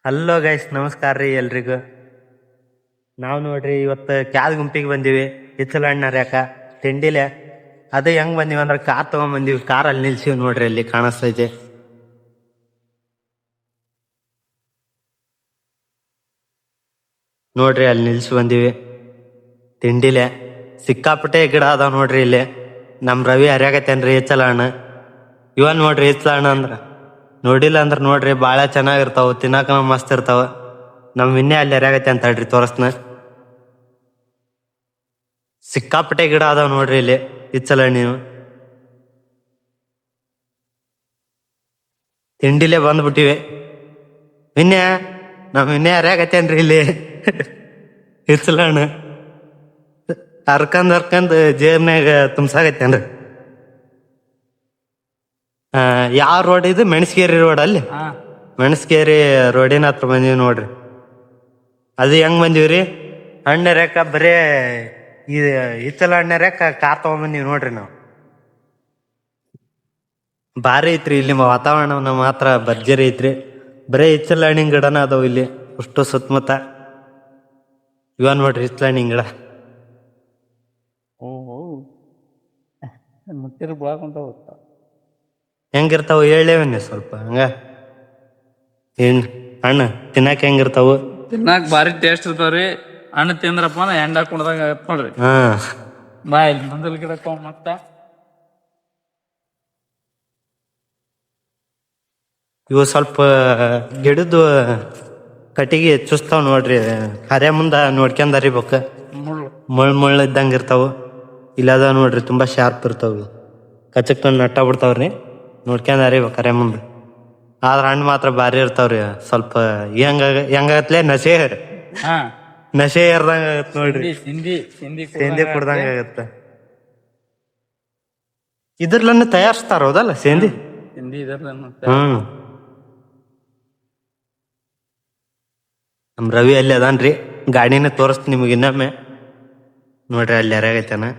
Hello guys, ನಮಸ್ಕಾರ ರೀ ಎಲ್ರಿಗೂ. ನಾವು ನೋಡ್ರಿ ಇವತ್ತು ಕ್ಯಾದ್ ಗುಂಪಿಗೆ ಬಂದೀವಿ. ಇಚ್ಚಲ ಹಣ್ಣು ಹರ್ಯಾಕ ತಿಂಡಿಲೆ. ಅದು ಹೆಂಗ್ ಬಂದೀವಿ ಅಂದ್ರೆ ಕಾರ್ ತಗೊಂಡ್ ಕಾರ್ ಅಲ್ಲಿ ನಿಲ್ಸಿವಿ ನೋಡ್ರಿ, ಅಲ್ಲಿ ಕಾಣಿಸ್ತೈತೆ ನೋಡ್ರಿ, ಅಲ್ಲಿ ನಿಲ್ಸಿ ಬಂದೀವಿ ತಿಂಡಿಲೆ. ಸಿಕ್ಕಾಪಟ್ಟೆ ಗಿಡ ಅದಾವ ನೋಡ್ರಿ ಇಲ್ಲಿ. ನಮ್ ರವಿ ಹರ್ಯಾಕತ್ತೇನ್ರಿ ಇಚ್ಚಲ ಹಣ್ಣು. ಇವನ್ ನೋಡ್ರಿ ಇಚ್ಚಲ ಹಣ್ಣು ಅಂದ್ರ ನೋಡಿಲ್ಲ ಅಂದ್ರ ನೋಡ್ರಿ, ಬಾಳ ಚೆನ್ನಾಗಿರ್ತಾವ, ತಿನ್ನಾಕ ಮಸ್ತ್ ಇರ್ತಾವ. ನಮ್ ಇನ್ನೇ ಅಲ್ಲಿ ಹರ್ಯಾಗತ್ತೆ ಅಂತ ಹೇಳ್ರಿ, ತೋರಿಸ್ನ. ಸಿಕ್ಕಾಪಟ್ಟೆ ಗಿಡ ಅದಾವ ನೋಡ್ರಿ ಇಲ್ಲಿ ಇಚ್ಚಲ ಹಣ್ಣಿನ. ತಿಂಡಿಲೆ ಬಂದ್ಬಿಟ್ಟಿವಿ. ಇನ್ನೇ ನಮ್ ಇನ್ನೇ ಹರ್ಯಾಗತ್ತೇನ್ರಿ ಇಲ್ಲಿ ಇಚ್ಚಲ ಹಣ್ಣು. ಹರ್ಕಂದ್ ಜೇಬ್ನಾಗ ತುಂಬಸಾಗತ್ತೇನ್ರಿ. ಯಾವ ರೋಡ್ ಇದು? ಮೆಣಸ್ಕೇರಿ ರೋಡ್. ಅಲ್ಲಿ ಮೆಣಸ್ಕೇರಿ ರೋಡಿನ ಹತ್ರ ಬಂದೀವಿ ನೋಡ್ರಿ. ಅದು ಹೆಂಗ್ ಬಂದೀವ್ರಿ, ಹಣ್ಣು ಹರ್ಯಾಕ ಬರೇ ಇಚ್ಚಲ ಹಣ್ಣು ಹರ್ಯಾಕ ಕಾರ್ ತಗೊಂಬಂದೀವಿ ನೋಡ್ರಿ ನಾವು. ಭಾರಿ ಐತ್ರಿ ಇಲ್ಲಿ ವಾತಾವರಣ ಮಾತ್ರ ಭರ್ಜರಿ ಐತ್ರಿ. ಬರೇ ಇಚ್ಚಲ ಹಣ್ಣಿನ ಗಿಡನ ಅದಾವ ಇಲ್ಲಿ ಅಷ್ಟು ಸುತ್ತಮುತ್ತ. ಇವನ್ ನೋಡ್ರಿ ಇಚ್ಚಲ ಹಣ್ಣಿನ ಗಿಡ. ಹೆಂಗಿರ್ತಾವ ಹೇಳೇವನ್ನಿ ಸ್ವಲ್ಪ ಹಂಗ. ಏನ್ ಹಣ್ಣು ತಿನ್ನಾಕ ಹೆಂಗಿರ್ತಾವು? ತಿನ್ನಾಕ ಭಾರಿ ಟೇಸ್ಟ್ ಇರ್ತಾವ್ರಿ. ಹಣ್ಣು ತಿಂದ್ರಪ್ಪ ಎಂಡ ಕುಡ್ದಾಗ ನೋಡ್ರಿ. ಬಾ ಇಲ್ಲಿ ಮಂದಲ್ ಗಿಡಕ್ಕ ಮತ್ತ ಇವು ಸ್ವಲ್ಪ ಗಿಡದ್ದು ಕಟ್ಟಿಗೆ ಚುಸ್ತಾವ್ ನೋಡ್ರಿ. ಹರ್ಯ ಮುಂದ ನೋಡ್ಕೊಂಡ್ ಹರಿಬೇಕು. ಮುಳ್ಳು ಇದ್ದಂಗ ಇರ್ತಾವ. ಇಲ್ಲದ ನೋಡ್ರಿ, ತುಂಬಾ ಶಾರ್ಪ್ ಇರ್ತಾವ. ಕಚಕ್ ತಂದು ನಟ್ಟ ಬಿಡ್ತಾವ್ರಿ. ನೋಡ್ಕೊಂಡ್ ಹರಿಬೇಕು ಹರ್ಯ ಮುಂದೆ. ಆದ್ರ ಹಣ್ಣು ಮಾತ್ರ ಭಾರಿ ಇರ್ತಾವ್ರಿ. ಸ್ವಲ್ಪ ಹೆಂಗಾಗತ್ಲೆ ನಶೆ ಏರ್ದಂಗ ಆಗತ್ ನೋಡ್ರಿ. ಸೇಂದಿ ಕುಡ್ದಂಗ ಆಗತ್ತ. ಇದ್ರಲ್ಲನ್ನ ತಯಾರಿಸ್ತಾರ ಹೌದಲ್ಲ ಸೇಂದಿ? ನಮ್ ರವಿ ಅಲ್ಲಿ ಅದಾನ್ರಿ, ಗಾಡಿನ ತೋರಿಸ್ತೀನಿ ನಿಮಗೆ ಇನ್ನೊಮ್ಮೆ. ನೋಡ್ರಿ ಅಲ್ಲಿ ಯಾರಾಗೈತೇನ.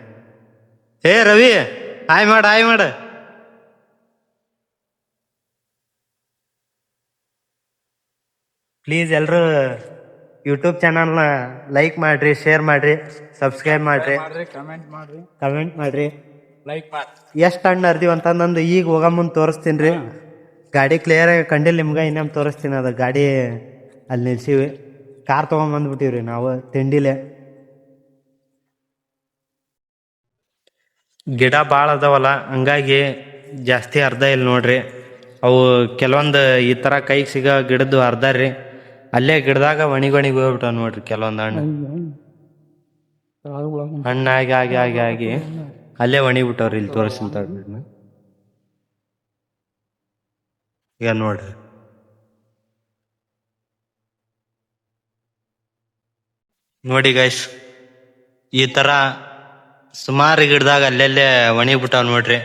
ಏ ರವಿ, ಹಾಯ್ ಮಾಡ. ಪ್ಲೀಸ್ ಎಲ್ರು ಯೂಟ್ಯೂಬ್ ಚಾನಲ್ನ ಲೈಕ್ ಮಾಡ್ರಿ, ಶೇರ್ ಮಾಡ್ರಿ, ಸಬ್ಸ್ಕ್ರೈಬ್ ಮಾಡ್ರಿ, ಕಮೆಂಟ್ ಮಾಡ್ರಿ, ಲೈಕ್ ಮಾಡಿ. ಎಷ್ಟು ಹಣ್ಣು ಅರ್ದಿವ್ ಅಂತಂದು ಈಗ ಹೋಗ ಮುಂದೆ ತೋರಿಸ್ತೀನಿ. ಗಾಡಿ ಕ್ಲಿಯರ್ ಆಗಿ ಕಂಡಿಲ್ಲ ನಿಮ್ಗೆ, ಇನ್ನೊಮ್ಮೆ ತೋರಿಸ್ತೀನಿ. ಅದು ಗಾಡಿ ಅಲ್ಲಿ ನಿಲ್ಸಿವಿ. ಕಾರ್ ತೊಗೊಂಡ್ಬಂದ್ಬಿಟ್ಟಿವ್ರಿ ನಾವು ತಿಂಡಿಲೆ. ಗಿಡ ಭಾಳ ಅದಾವಲ್ಲ, ಹಂಗಾಗಿ ಜಾಸ್ತಿ ಅರ್ಧ ಇಲ್ಲ ನೋಡ್ರಿ. ಅವು ಕೆಲವೊಂದು ಈ ಥರ ಕೈಗೆ ಸಿಗೋ ಗಿಡದ್ದು ಅರ್ಧ ರೀ. ಅಲ್ಲೇ ಗಿಡದಾಗ ಒಣಿಗೊಣಿಗೆ ಹೋಗ್ಬಿಟ್ಟಾವ ನೋಡ್ರಿ ಕೆಲವೊಂದು ಹಣ್ಣು. ಹಣ್ಣಾಗಿ ಆಗಿ ಆಗಿ ಆಗಿ ಅಲ್ಲೇ ಒಣಿಬಿಟ್ಟವ್ರಿ. ಇಲ್ಲಿ ತೋರಿಸಿಂತ ಈಗ ನೋಡ್ರಿ. ನೋಡಿ ಗೈಸ್, ಈ ತರ ಸುಮಾರು ಗಿಡದಾಗ ಅಲ್ಲೆಲ್ಲೇ ಒಣಿಬಿಟ್ಟಾವ ನೋಡ್ರಿ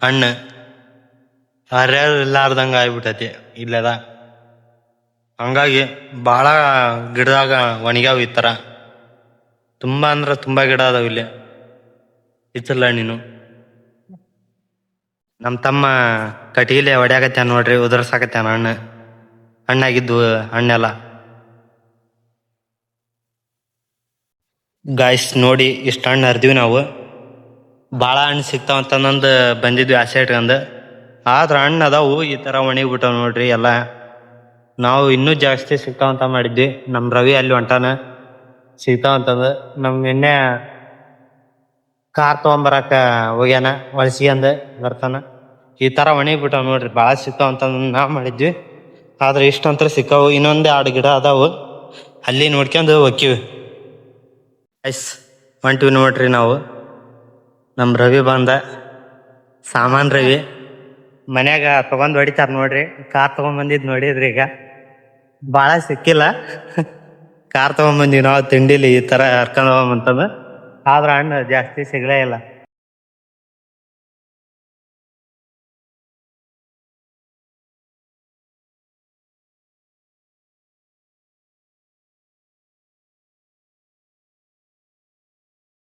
ಹಣ್ಣು. ಹರ್ಯಾರು ಇಲ್ಲಾರ್ದಂಗ ಆಗ್ಬಿಟ್ಟೈತಿ ಇಲ್ಲದ. ಹಂಗಾಗಿ ಭಾಳ ಗಿಡದಾಗ ಒಣಗ್ಯಾವ ಈ ಥರ. ತುಂಬಾ ಅಂದ್ರೆ ತುಂಬಾ ಗಿಡ ಅದಾವ ಇಲ್ಲಿ ಇಚ್ಚಲ ಹಣ್ಣಿನು. ನಮ್ಮ ತಮ್ಮ ಕಟಗಿಲೆ ಹೊಡ್ಯಾಕತ್ಯಾನ ನೋಡ್ರಿ, ಉದುರ್ಸಾಕತ್ಯಾನ ಹಣ್ಣಾಗಿದ್ದು ಹಣ್ಣೆಲ್ಲ. ಗಾಯ್ಸ್ ನೋಡಿ, ಇಷ್ಟು ಹಣ್ಣು ಹರಿದಿವಿ ನಾವು. ಭಾಳ ಹಣ್ಣು ಸಿಗ್ತಾವಂತಂದು ಬಂದಿದ್ವಿ ಆಸೆ ಇಟ್ಕೊಂಡು. ಆದ್ರೆ ಹಣ್ಣು ಅದಾವು ಈ ಥರ ಒಣಗಿಬಿಟ್ಟಾವ ನೋಡ್ರಿ ಎಲ್ಲ. ನಾವು ಇನ್ನೂ ಜಾಸ್ತಿ ಸಿಗ್ತಾವಂತ ಮಾಡಿದ್ವಿ. ನಮ್ಮ ರವಿ ಅಲ್ಲಿ ಹೊಂಟಾನ ಸಿಗ್ತಾವಂತಂದು. ನಮ್ಮ ಎಣ್ಣೆ ಕಾರ್ ತೊಗೊಂಬರಕ ಹೋಗ್ಯಾನ, ಒಳಸ್ಕೊಂಡ್ ಬರ್ತಾನ. ಈ ಥರ ಒಣಗಿಬಿಟ್ಟಾವ ನೋಡ್ರಿ, ಭಾಳ ಸಿಗ್ತಾವಂತಂದು ನಾವು ಮಾಡಿದ್ವಿ. ಆದ್ರೆ ಇಷ್ಟಂತ್ರ ಸಿಕ್ಕಾವು. ಇನ್ನೊಂದು 2 ಗಿಡ ಅದಾವು, ಅಲ್ಲಿ ನೋಡ್ಕೊಂಡು ಹೋಕ್ಕಿವಿ. ಹೊಂಟಿವಿ ನೋಡ್ರಿ ನಾವು. ನಮ್ಮ ರವಿ ಬಂದ, ಸಾಮಾನ್ ರವಿ ಮನ್ಯಾಗ ತಗೊಂಡ್ ಹೊಡಿತಾರ ನೋಡ್ರಿ. ಕಾರ್ ತಗೊಂಡ್ಬಂದಿದ್ ನೋಡಿದ್ರಿ. ಈಗ ಭಾಳ ಸಿಕ್ಕಿಲ್ಲ, ಕಾರ್ ತಗೊಂಡ್ಬಂದಿವಿ ನಾವು ತಿಂಡಿಲಿ ಈ ಥರ ಹರ್ಕೊಂಡ್ ಹೋಗಂತಂದು. ಆದ್ರೆ ಹಣ್ಣು ಜಾಸ್ತಿ ಸಿಗಲೇ ಇಲ್ಲ.